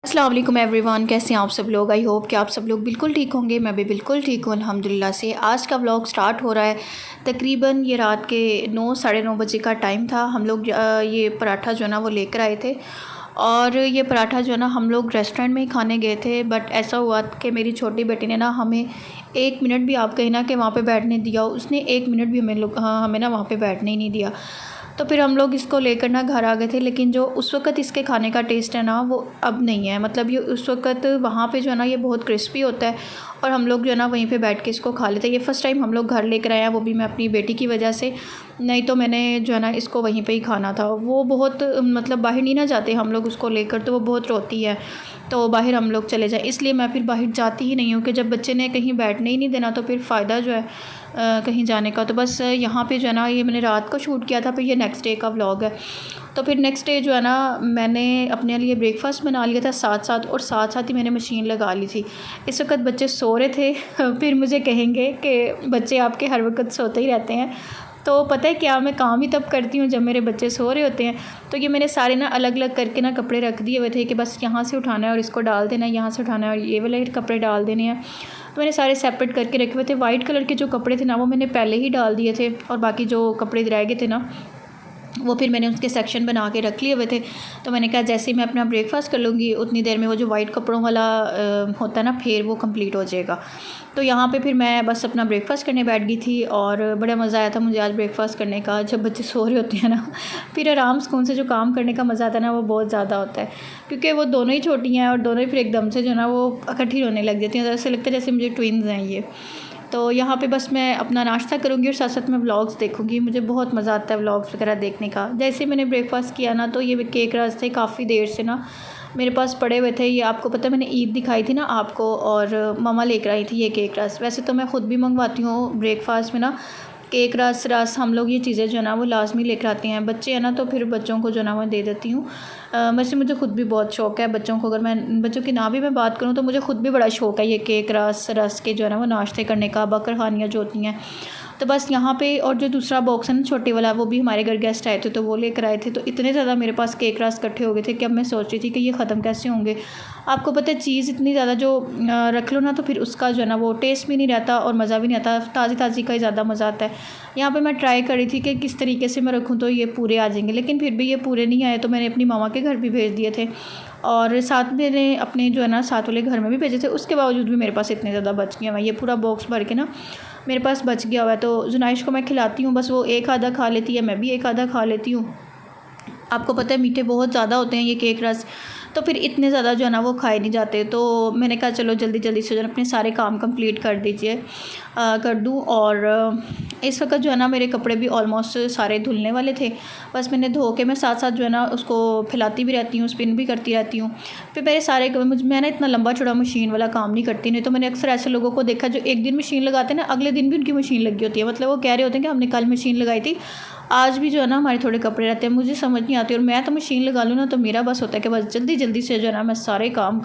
अस्सलाम वालेकुम एवरीवन, कैसे हैं आप सब लोग। आई होप कि आप सब लोग बिल्कुल ठीक होंगे। मैं भी बिल्कुल ठीक हूँ अल्हम्दुलिल्लाह से। आज का व्लॉग स्टार्ट हो रहा है। तकरीबन ये रात के 9 साढ़े 9 बजे का टाइम था। हम लोग ये पराठा जो है ना वो लेकर आए थे, और ये पराठा जो है ना हम लोग रेस्टोरेंट में ही खाने गए थे। बट ऐसा हुआ कि मेरी छोटी बेटी ने ना हमें 1 मिनट भी, आप कहीं ना कि वहाँ पे बैठने दिया, उसने 1 मिनट भी हमें ना वहाँ पे बैठने ही नहीं दिया। तो फिर हम लोग इसको लेकर ना घर आ गए थे। लेकिन जो उस वक़्त इसके खाने का टेस्ट है ना वो अब नहीं है। मतलब ये उस वक़्त वहाँ पे जो है ना ये बहुत क्रिस्पी होता है, और हम लोग जो है ना वहीं पे बैठ के इसको खा लेते हैं। ये फ़र्स्ट टाइम हम लोग घर लेकर आए हैं, वो भी मैं अपनी बेटी की वजह से। नहीं तो मैंने जो है ना इसको वहीं पे ही खाना था। वो बहुत मतलब बाहर नहीं ना जाते हम लोग उसको लेकर, तो वो बहुत रोती है तो बाहर हम लोग चले जाए, इसलिए मैं फिर बाहर जाती ही नहीं हूँ कि जब बच्चे ने कहीं बैठने ही नहीं देना तो फिर फ़ायदा जो है कहीं जाने का। तो बस यहाँ पे जो है ना ये मैंने रात को शूट किया था, फिर ये नेक्स्ट डे का व्लॉग है। तो फिर नेक्स्ट डे जो है ना मैंने अपने लिए ब्रेकफास्ट बना लिया था साथ साथ, और साथ साथ ही मैंने मशीन लगा ली थी। इस वक्त बच्चे सो रहे थे फिर मुझे कहेंगे कि बच्चे आपके हर वक्त सोते ही रहते हैं। तो पता है क्या, मैं काम ही तब करती हूँ जब मेरे बच्चे सो रहे होते हैं। तो ये मैंने सारे ना अलग अलग करके ना कपड़े रख दिए हुए थे कि बस यहाँ से उठाना है और इसको डाल देना है, यहाँ से उठाना है और ये वाले कपड़े डाल देने हैं। तो मैंने सारे सेपरेट करके रखे हुए थे। वाइट कलर के जो कपड़े थे ना वो मैंने पहले ही डाल दिए थे, और बाकी जो कपड़े रह गए थे ना वो फिर मैंने उसके सेक्शन बना के रख लिए हुए थे। तो मैंने कहा जैसे ही मैं अपना ब्रेकफास्ट कर लूँगी उतनी देर में वो जो वाइट कपड़ों वाला होता है ना फिर वो कंप्लीट हो जाएगा। तो यहाँ पे फिर मैं बस अपना ब्रेकफास्ट करने बैठ गई थी, और बड़ा मज़ा आया था मुझे आज ब्रेकफास्ट करने का। जब बच्चे सो रहे होते हैं ना फिर आराम सुकून से जो काम करने का मज़ा आता है ना वो बहुत ज़्यादा होता है, क्योंकि वो दोनों ही छोटी हैं और दोनों ही फिर एकदम से जो है ना वो इकट्ठी रोने लग जाती हैं। तो ऐसे लगता है जैसे मुझे ट्विन्स हैं ये। तो यहाँ पे बस मैं अपना नाश्ता करूँगी और साथ साथ मैं व्लॉग्स देखूँगी। मुझे बहुत मज़ा आता है व्लॉग्स वगैरह देखने का। जैसे मैंने ब्रेकफास्ट किया ना तो ये केक रस थे, काफ़ी देर से ना मेरे पास पड़े हुए थे। ये आपको पता है मैंने ईद दिखाई थी ना आपको, और मम्मा लेकर आई थी ये केक रस। वैसे तो मैं ख़ुद भी मंगवाती हूँ ब्रेकफास्ट में ना केक रस हम लोग ये चीज़ें जो है ना वो लाजमी लेकर आते हैं। बच्चे हैं ना तो फिर बच्चों को जो है ना मैं दे देती हूँ। वैसे मुझे ख़ुद भी बहुत शौक़ है बच्चों को, अगर मैं बच्चों की ना भी मैं बात करूँ तो मुझे ख़ुद भी बड़ा शौक़ है ये केक रस के जो है ना वो नाश्ते करने का, बकर खानियाँ जो होती हैं। तो बस यहाँ पे, और जो दूसरा बॉक्स है ना छोटे वाला, वो भी हमारे घर गेस्ट आए थे तो वो लेकर आए थे। तो इतने ज़्यादा मेरे पास केक रस इकट्ठे हो गए थे कि अब मैं सोच रही थी कि ये ख़त्म कैसे होंगे। आपको पता है चीज़ इतनी ज़्यादा जो रख लो ना तो फिर उसका जो है ना वो टेस्ट भी नहीं रहता और मज़ा भी नहीं आता। ताज़ी ताज़ी का ही ज़्यादा मज़ा आता है। यहाँ पे मैं ट्राई करी थी कि किस तरीके से मैं रखूँ तो ये पूरे आ जाएंगे, लेकिन फिर भी ये पूरे नहीं आए। तो मैंने अपनी मामा के घर भी भेज दिए थे, और साथ मैंने अपने जो है ना साथ वाले घर में भी भेजे थे। उसके बावजूद भी मेरे पास इतने ज़्यादा बच गए हैं। ये पूरा बॉक्स भर के ना मेरे पास बच गया हुआ है। तो जुनाइश को मैं खिलाती हूँ, बस वो एक आधा खा लेती है, मैं भी एक आधा खा लेती हूँ। आपको पता है मीठे बहुत ज़्यादा होते हैं ये केक रस, तो फिर इतने ज़्यादा जो है ना वो खाए नहीं जाते। तो मैंने कहा चलो जल्दी जल्दी से जो है अपने सारे काम कंप्लीट कर दीजिए, कर दूँ। और इस वक्त जो है ना मेरे कपड़े भी ऑलमोस्ट सारे धुलने वाले थे। बस मैंने धो के मैं साथ साथ जो है ना उसको फैलाती भी रहती हूँ, स्पिन भी करती रहती हूँ। फिर मेरे सारे मैं ना इतना लंबा चौड़ा मशीन वाला काम नहीं करती। नहीं तो मैंने अक्सर ऐसे लोगों को देखा जो एक दिन मशीन लगाते हैं ना अगले दिन भी उनकी मशीन लगी होती है। मतलब वो कह रहे होते हैं कि हमने कल मशीन लगाई थी, आज भी जो है ना हमारे थोड़े कपड़े रहते हैं। मुझे समझ नहीं आती, और मैं तो मशीन लगा लूँ ना तो मेरा बस होता है कि बस जल्दी जल्दी से जो है ना मैं सारे काम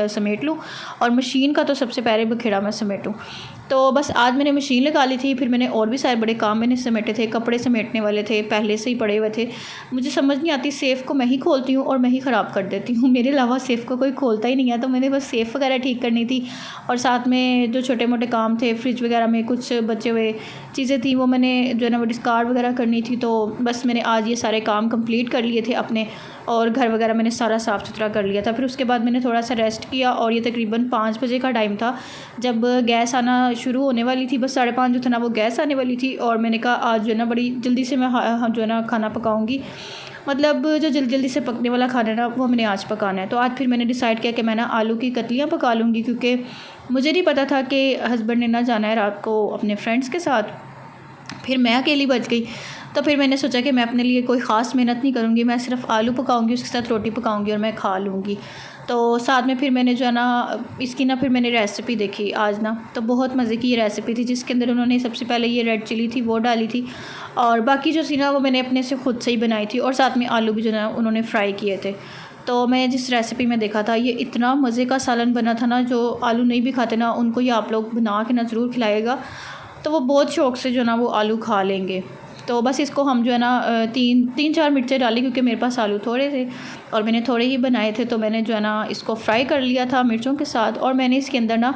समेट लूँ, और मशीन का तो सबसे पहले बखेड़ा मैं समेटूँ। तो बस आज मैंने मशीन लगा ली थी। फिर मैंने और भी सारे बड़े काम मैंने समेटे थे, कपड़े समेटने वाले थे पहले से ही पड़े हुए थे। मुझे समझ नहीं आती, सेफ़ को मैं ही खोलती हूँ और मैं ही ख़राब कर देती हूँ। मेरे अलावा सेफ़ को कोई खोलता ही नहीं है। तो मैंने बस सेफ़ वगैरह ठीक करनी थी, और साथ में जो छोटे मोटे काम थे, फ्रिज वगैरह में कुछ बचे हुए चीज़ें थी वो मैंने जो है ना वो डिस्कार्ड वगैरह करनी थी। तो बस मैंने आज ये सारे काम कंप्लीट कर लिए थे अपने, और घर वगैरह मैंने सारा साफ़ सुथरा कर लिया था। फिर उसके बाद मैंने थोड़ा सा रेस्ट किया, और ये तकरीबन 5 बजे का टाइम था जब गैस आना शुरू होने वाली थी। बस 5:30 जो था ना वो गैस आने वाली थी, और मैंने कहा आज जो है ना बड़ी जल्दी से मैं जो है ना खाना पकाऊँगी। मतलब जो जल्दी जल्दी से पकने वाला खाना है ना वो मैंने आज पकाना है। तो आज फिर मैंने डिसाइड किया कि मैं ना आलू की कतलियाँ पका लूँगी, क्योंकि मुझे नहीं पता था कि हस्बैंड ने ना जाना है रात को अपने फ्रेंड्स के साथ। फिर मैं अकेली बच गई। तो फिर मैंने सोचा कि मैं अपने लिए कोई ख़ास मेहनत नहीं करूँगी, मैं सिर्फ आलू पकाऊँगी, उसके साथ रोटी पकाऊँगी और मैं खा लूँगी। तो साथ में फिर मैंने जो है ना इसकी ना फिर मैंने रेसिपी देखी आज ना, तो बहुत मज़े की ये रेसिपी थी, जिसके अंदर उन्होंने सबसे पहले ये रेड चिली थी वो डाली थी, और बाकी जो थी ना वो मैंने अपने से खुद से ही बनाई थी, और साथ में आलू भी जो है उन्होंने फ्राई किए थे। तो मैं जिस रेसिपी में देखा था ये इतना मज़े का सालन बना था ना, जो आलू नहीं भी खाते ना उनको ये आप लोग बना के ना ज़रूर खिलाएगा, तो वो बहुत शौक़ से जो ना वो आलू खा लेंगे। तो बस इसको हम जो है ना 3-4 मिर्चें डाली क्योंकि मेरे पास आलू थोड़े थे और मैंने थोड़े ही बनाए थे, तो मैंने जो है ना इसको फ्राई कर लिया था मिर्चों के साथ। और मैंने इसके अंदर ना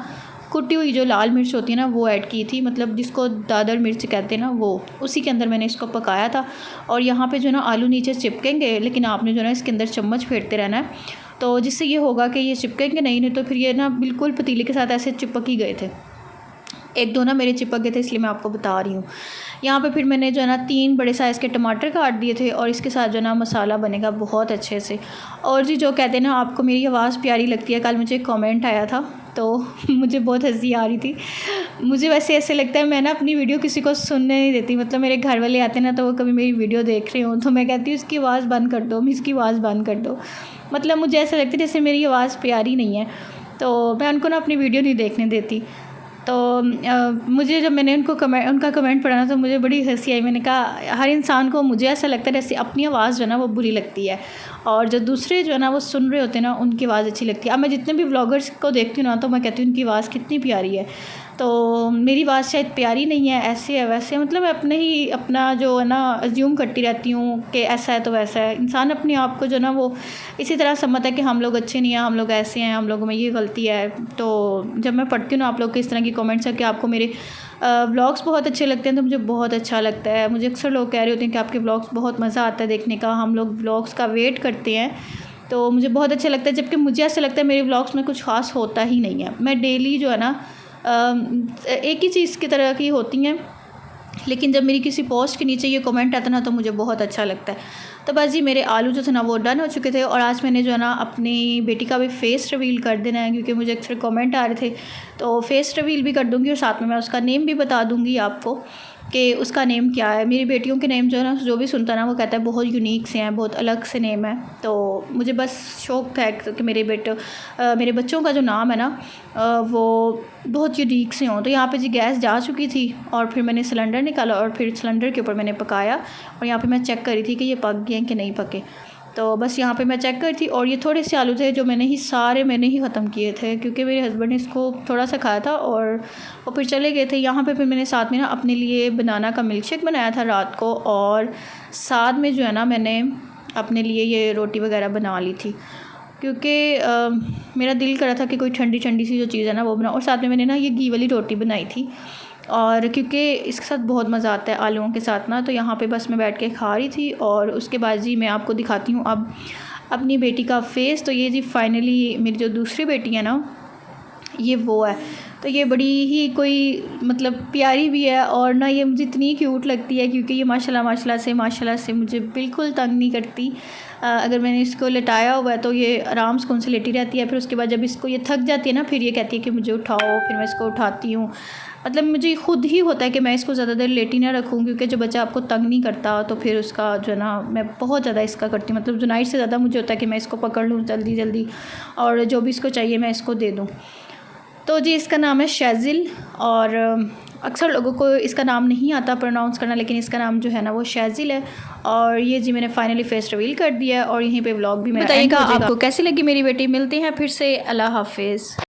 कुटी हुई जो लाल मिर्च होती है ना वो ऐड की थी, मतलब जिसको दादर मिर्च कहते हैं ना, वो उसी के अंदर मैंने इसको पकाया था। और यहाँ पे जो है ना आलू नीचे चिपकेंगे, लेकिन आपने जो है ना इसके अंदर चम्मच फेरते रहना है, तो जिससे ये होगा कि ये चिपकेंगे नहीं तो फिर ये ना बिल्कुल पतीले के साथ ऐसे चिपक ही गए थे। एक दो ना मेरे चिपक गए थे, इसलिए मैं आपको बता रही हूँ। यहाँ पे फिर मैंने जो है ना 3 बड़े साइज़ के टमाटर काट दिए थे और इसके साथ जो है ना मसाला बनेगा बहुत अच्छे से। और जी जो कहते हैं ना आपको मेरी आवाज़ प्यारी लगती है, कल मुझे कमेंट आया था तो मुझे बहुत हंसी आ रही थी। मुझे वैसे ऐसे लगता है मैं ना अपनी वीडियो किसी को सुनने नहीं देती, मतलब मेरे घर वाले आते हैं ना तो वो कभी मेरी वीडियो देख रहे हो तो मैं कहती हूँ इसकी आवाज़ बंद कर दो, इसकी आवाज़ बंद कर दो। मतलब मुझे ऐसा लगता है जैसे मेरी आवाज़ प्यारी नहीं है, तो मैं उनको ना अपनी वीडियो नहीं देखने देती। तो मुझे जब मैंने उनका कमेंट पढ़ा ना तो मुझे बड़ी हंसी आई। मैंने कहा हर इंसान को, मुझे ऐसा लगता है जैसे अपनी आवाज़ जो है ना वो बुरी लगती है और जो दूसरे जो है ना वो सुन रहे होते हैं ना उनकी आवाज़ अच्छी लगती है। अब मैं जितने भी व्लॉगर्स को देखती हूँ ना तो मैं कहती हूँ उनकी आवाज़ कितनी प्यारी है, तो मेरी आवाज़ शायद प्यारी नहीं है, ऐसे है वैसे, मतलब मैं अपना जो है ना अज्यूम करती रहती हूँ कि ऐसा है तो वैसा है। इंसान अपने आप को जो ना वो इसी तरह समझता है कि हम लोग अच्छे नहीं हैं, हम लोग ऐसे हैं, हम लोगों में ये गलती है। तो जब मैं पढ़ती हूँ ना आप लोग के इस तरह की कमेंट्स है कि आपको मेरे व्लॉग्स बहुत अच्छे लगते हैं, तो मुझे बहुत अच्छा लगता है। मुझे अक्सर लोग कह रहे होते हैं कि आपके व्लॉग्स बहुत मज़ा आता है देखने का, हम लोग व्लॉग्स का वेट करते हैं, तो मुझे बहुत अच्छा लगता है। जबकि मुझे ऐसा लगता है मेरे व्लॉग्स में कुछ ख़ास होता ही नहीं है। मैं डेली जो है ना एक ही चीज़ की तरह की होती हैं, लेकिन जब मेरी किसी पोस्ट के नीचे ये कमेंट आता ना तो मुझे बहुत अच्छा लगता है। तो बस जी मेरे आलू जो थे ना वो डन हो चुके थे और आज मैंने जो है ना अपनी बेटी का भी फ़ेस रिवील कर देना है, क्योंकि मुझे अक्सर कमेंट आ रहे थे, तो फ़ेस रिवील भी कर दूँगी और साथ में मैं उसका नेम भी बता दूँगी आपको कि उसका नेम क्या है। मेरी बेटियों के नेम जो है ना जो भी सुनता ना वो कहता है बहुत यूनिक से हैं, बहुत अलग से नेम है। तो मुझे बस शौक़ था कि मेरे बच्चों का जो नाम है ना वो बहुत यूनिक से हों। तो यहाँ पे जी गैस जा चुकी थी और फिर मैंने सिलेंडर निकाला और फिर सिलेंडर के ऊपर मैंने पकाया और यहाँ पे मैं चेक कर रही थी कि ये पक गए कि नहीं पके। तो बस यहाँ पे मैं चेक कर थी और ये थोड़े से आलू थे जो मैंने ही ख़त्म किए थे, क्योंकि मेरे हस्बैंड ने इसको थोड़ा सा खाया था और वो फिर चले गए थे। यहाँ पे फिर मैंने साथ में ना अपने लिए बनाना का मिल्कशेक बनाया था रात को, और साथ में जो है ना मैंने अपने लिए ये रोटी वगैरह बना ली थी, क्योंकि मेरा दिल कर रहा था कि कोई ठंडी ठंडी सी जो चीज़ है ना वो बनाओ। और साथ में मैंने ना ये घी वाली रोटी बनाई थी, और क्योंकि इसके साथ बहुत मज़ा आता है आलूओं के साथ ना, तो यहाँ पे बस मैं बैठ के खा रही थी। और उसके बाद जी मैं आपको दिखाती हूँ अब अपनी बेटी का फ़ेस। तो ये जी फाइनली मेरी जो दूसरी बेटी है ना ये वो है, तो ये बड़ी ही कोई मतलब प्यारी भी है और ना ये मुझे इतनी क्यूट लगती है, क्योंकि ये माशाल्लाह से मुझे बिल्कुल तंग नहीं करती। अगर मैंने इसको लेटाया हुआ है तो ये आराम से उनसे लेटी रहती है। फिर उसके बाद जब इसको ये थक जाती है ना फिर ये कहती है कि मुझे उठाओ, फिर मैं इसको उठाती हूँ। मतलब मुझे खुद ही होता है कि मैं इसको ज़्यादा देर लेटी ना रखूँ, क्योंकि जो बच्चा आपको तंग नहीं करता तो फिर उसका जो है ना मैं बहुत ज़्यादा इसका करती हूँ। मतलब जुनाइड से ज़्यादा मुझे होता है कि मैं इसको पकड़ लूँ जल्दी जल्दी और जो भी इसको चाहिए मैं इसको दे दूँ। तो जी इसका नाम है शेज़िल, और अक्सर लोगों को इसका नाम नहीं आता प्रोनाउंस करना, लेकिन इसका नाम जो है ना वो शेज़िल है। और ये जी मैंने फाइनली फेस रिवील कर दिया है और यहीं पे व्लॉग भी मेरा बताइएगा आपको कैसी लगी मेरी बेटी। मिलते हैं फिर से, अल्लाह हाफिज़।